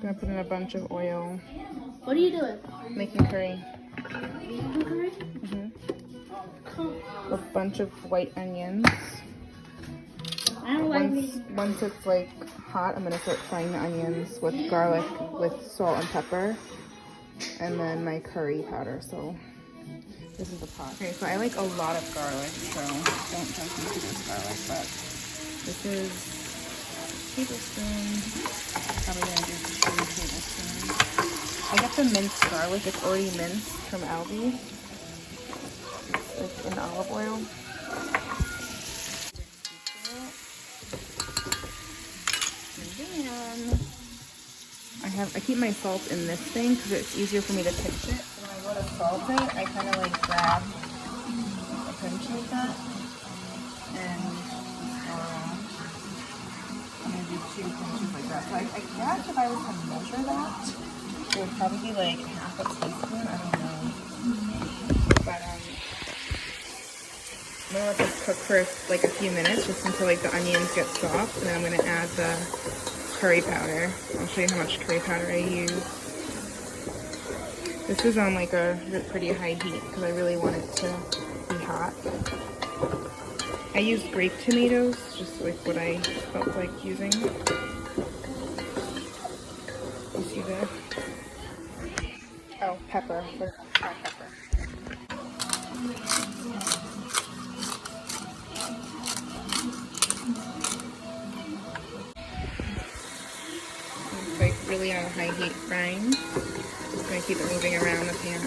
gonna put in a bunch of oil. What are you doing? Making curry. Making curry? A bunch of white onions. I don't like Once it's like hot, I'm gonna start frying the onions with garlic, with salt and pepper, and then my curry powder. So this is the pot. Okay, so I like a lot of garlic, so don't judge me for this garlic, but this is a tablespoon. Probably gonna do 3 tablespoons. I got the minced garlic. It's already minced from Aldi. It's in olive oil. I keep my salt in this thing because it's easier for me to pinch it. So when I go to salt it, I kind of like grab a pinch like that, and I'm gonna do 2 pinches like that. So I guess if I was to measure that, it would probably be like half a teaspoon. I don't know, but I'm gonna let this cook for like a few minutes, just until like the onions get soft, and then I'm gonna add the curry powder. I'll show you how much curry powder I use. This is on like a pretty high heat because I really want it to be hot. I use grape tomatoes, just like what I felt like using. You see that? Oh, pepper. Black pepper. It's like really on a high heat frying. Just gonna keep it moving around the pan.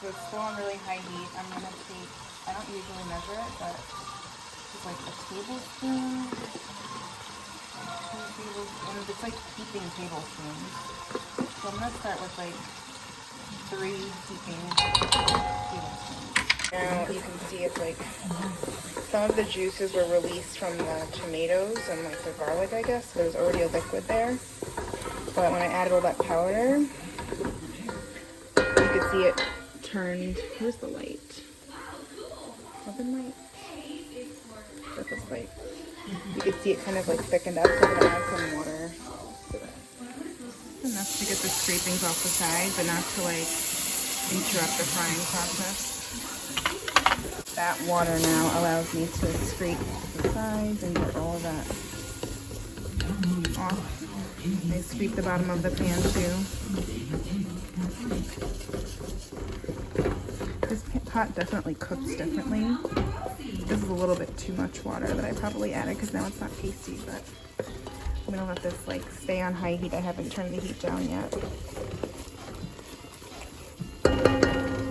So it's still on really high heat. I'm gonna take, I don't usually measure it, but just like a tablespoon. 2 tablespoons. It's like heaping tablespoons. So I'm gonna start with like 3 heaping tablespoons. Now you can see it's like some of the juices were released from the tomatoes and like the garlic, I guess. There's already a liquid there. But when I added all that powder, you could see it turned. Where's the light? Oven light? Surface light. You could see it kind of like thickened up, so I'm gonna add some water to that. Enough to get the scrapings off the side, but not to like interrupt the frying process. That water now allows me to scrape the sides and get all of that off. I scrape the bottom of the pan too. This pot definitely cooks differently. This is a little bit too much water that I probably added because now it's not pasty, but I'm gonna let this like stay on high heat. I haven't turned the heat down yet.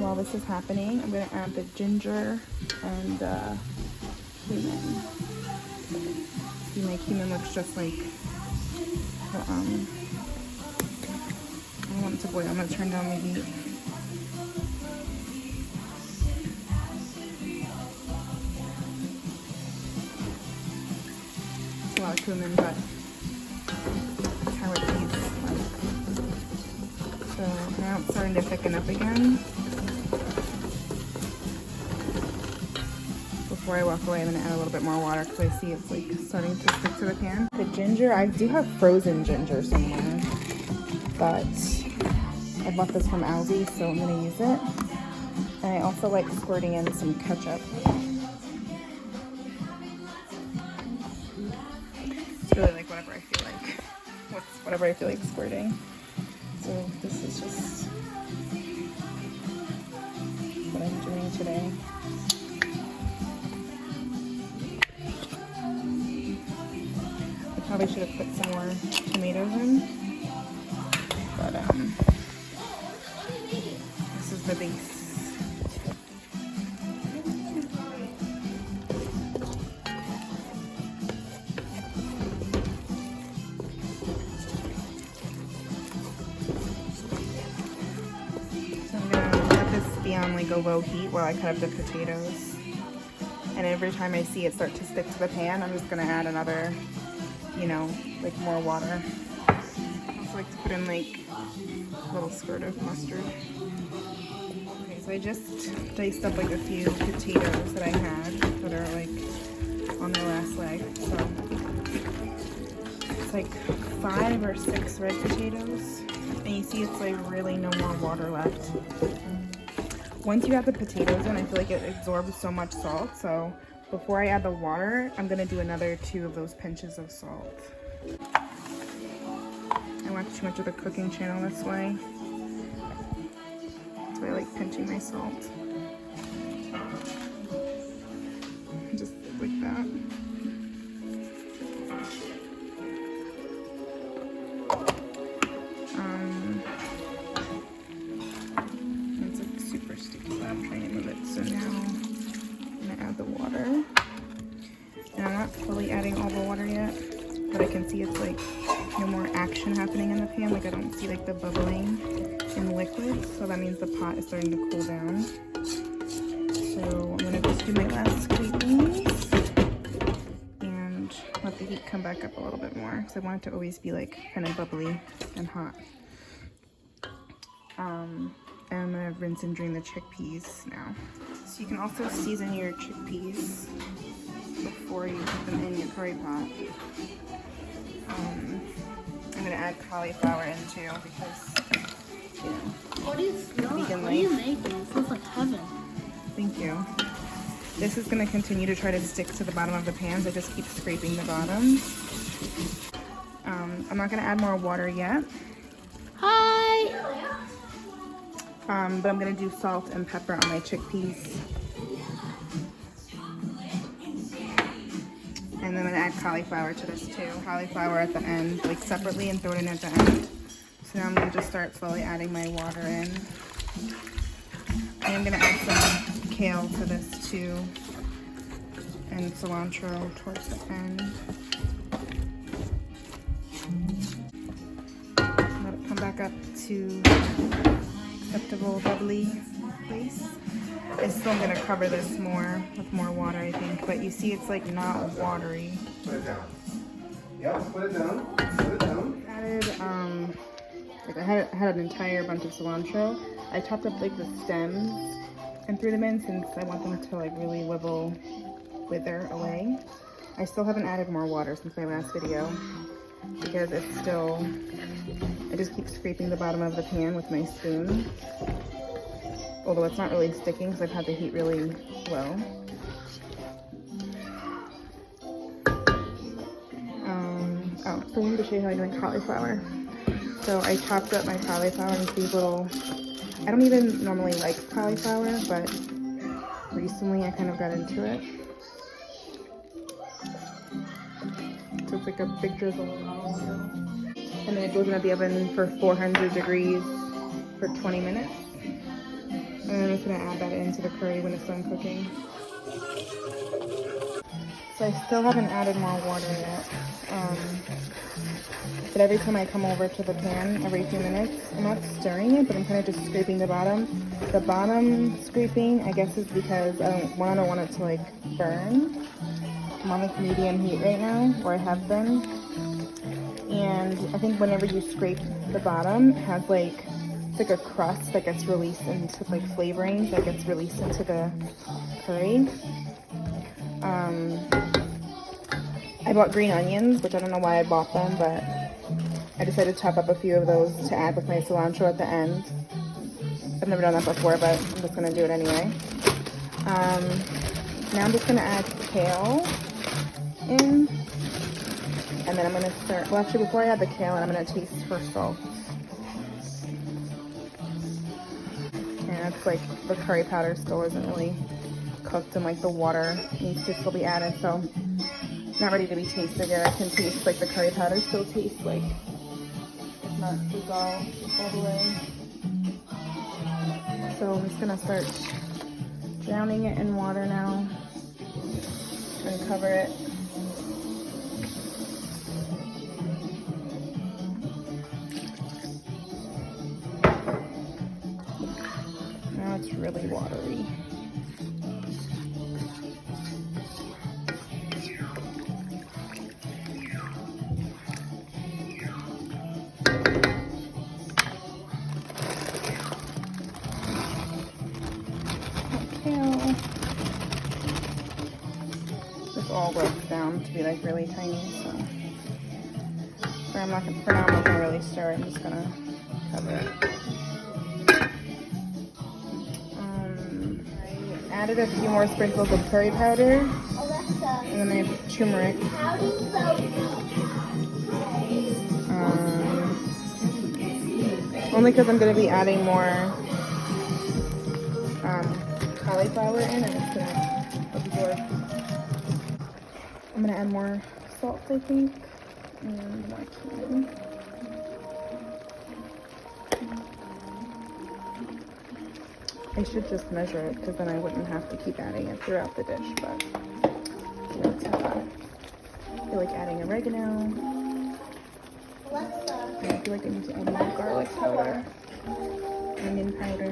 While this is happening, I'm gonna add the ginger and cumin. See, my cumin looks just like the, I don't want it to boil. I'm gonna turn down the heat. It's a lot of cumin, but that's how it tastes like. So now it's starting to thicken up again. Before I walk away, I'm going to add a little bit more water because I see it's like starting to stick to the pan. The ginger, I do have frozen ginger somewhere, but I bought this from Aldi, so I'm going to use it. And I also like squirting in some ketchup. It's really like whatever I feel like. Whatever I feel like squirting. So this is just what I'm doing today. Probably should have put some more tomatoes in, but this is the base. So I'm gonna let this be on like a low heat while I cut up the potatoes. And every time I see it start to stick to the pan, I'm just gonna add another, you know, like more water. I like to put in like a little squirt of mustard. Okay, so I just diced up like a few potatoes that I had that are like on their last leg. So it's like 5 or 6 red potatoes. And you see it's like really no more water left. Once you add the potatoes in, I feel like it absorbs so much salt. So before I add the water, I'm gonna do another 2 of those pinches of salt. I watch too much of the cooking channel this way. That's why I like pinching my salt. Just like that. It's like super sticky, but I'm trying to move it. So now I'm gonna add the water. And I'm not fully adding all the water yet, but I can see it's like no more action happening in the pan. Like I don't see like the bubbling in the liquid, so that means the pot is starting to cool down. So I'm gonna just do my last scrapings and let the heat come back up a little bit more because I want it to always be like kind of bubbly and hot. And I'm gonna rinse and drain the chickpeas now. So you can also season your chickpeas before you put them in your curry pot. I'm gonna add cauliflower in too because, you know, What is vegan What are you life. making? It smells like heaven. Thank you. This is gonna continue to try to stick to the bottom of the pans. I just keep scraping the bottom. I'm not gonna add more water yet. Hi! But I'm gonna do salt and pepper on my chickpeas. And then I'm gonna add cauliflower to this too. Cauliflower at the end, like separately, and throw it in at the end. So now I'm gonna just start slowly adding my water in. And I'm gonna add some kale to this too. And cilantro towards the end. Let it come back up to acceptable bubbly place. I still am gonna cover this more with more water, I think, but you see it's like not watery. Put it down. Yep, put it down. Put it down. Added, like I had an entire bunch of cilantro. I chopped up like the stems and threw them in since I want them to like really wither away. I still haven't added more water since my last video because it's still, I just keep scraping the bottom of the pan with my spoon. Although it's not really sticking because I've had the heat really low. So I wanted to show you how I do cauliflower. So I chopped up my cauliflower into these little, I don't even normally like cauliflower, but recently I kind of got into it. So it's like a big drizzle of olive oil. And then it goes in the oven for 400 degrees for 20 minutes. And then I'm just gonna add that into the curry when it's done cooking. So I still haven't added more water yet. But every time I come over to the pan, every few minutes, I'm not stirring it, but I'm kind of just scraping the bottom. The bottom scraping, I guess, is because I don't want it to like burn. I'm on like medium heat right now, or I have been. And I think whenever you scrape the bottom, it has like, it's like a crust that gets released into like flavoring that gets released into the curry. I bought green onions, which I don't know why I bought them, but I decided to chop up a few of those to add with my cilantro at the end. I've never done that before, but I'm just gonna do it anyway. Now I'm just gonna add kale in, and then I'm gonna start, well actually before I add the kale, I'm gonna taste for salt. And it's like the curry powder still isn't really cooked and like the water needs to still be added, so it's not ready to be tasted yet. I can taste like the curry powder still tastes like it's not dissolved all the way. So I'm just gonna start drowning it in water now and cover it. Now it's really watery. be like really tiny, so for now I'm not gonna really stir it. I'm just gonna cover it. I added a few more sprinkles of curry powder, and then I have turmeric. Only because I'm gonna be adding more cauliflower in, and it's gonna absorb. I'm gonna add more salt, I think, and more cumin. I should just measure it because then I wouldn't have to keep adding it throughout the dish, but let's have a, I feel like adding oregano. And I feel like I need to add more garlic powder, onion powder.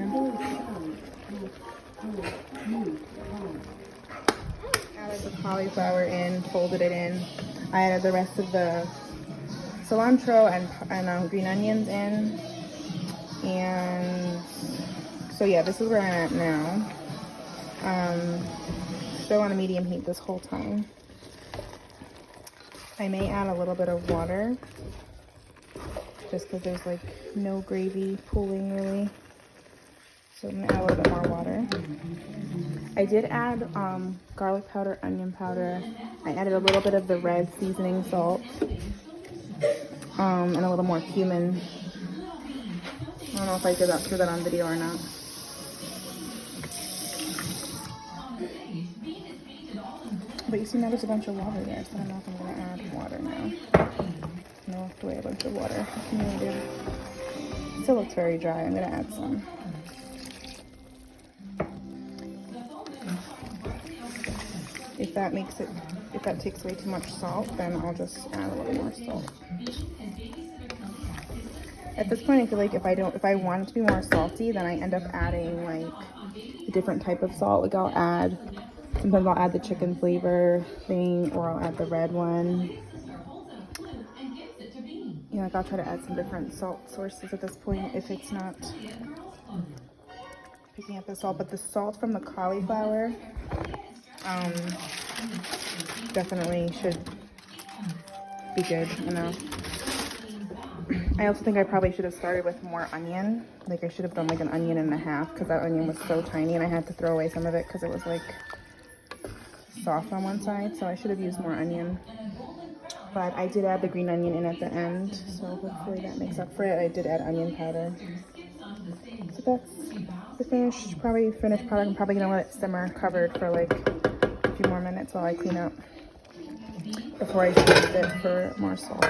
Added the cauliflower in, folded it in. I added the rest of the cilantro and green onions in. And so yeah, this is where I'm at now. Still on a medium heat this whole time. I may add a little bit of water, just because there's like no gravy pooling really. So I'm gonna add a little bit more water. I did add garlic powder, onion powder. I added a little bit of the red seasoning salt, and a little more cumin. I don't know if I did that on video or not. But you see now there's a bunch of water there, so I don't know if I'm gonna add water now. No, I have to weigh a bunch of water. Still looks very dry. I'm gonna add some. If that takes way too much salt, then I'll just add a little more salt. At this point, I feel like if I want it to be more salty, then I end up adding like a different type of salt. Like sometimes I'll add the chicken flavor thing, or I'll add the red one. You know, like I'll try to add some different salt sources at this point if it's not picking up the salt. But the salt from the cauliflower definitely should be good enough. I also think I probably should have started with more onion. Like I should have done like an onion and a half, because that onion was so tiny and I had to throw away some of it because it was like soft on one side. So I should have used more onion. But I did add the green onion in at the end, so hopefully that makes up for it. I did add onion powder. So that's the finished product. I'm probably gonna let it simmer covered for like a few more minutes while I clean up before I taste it for more salt.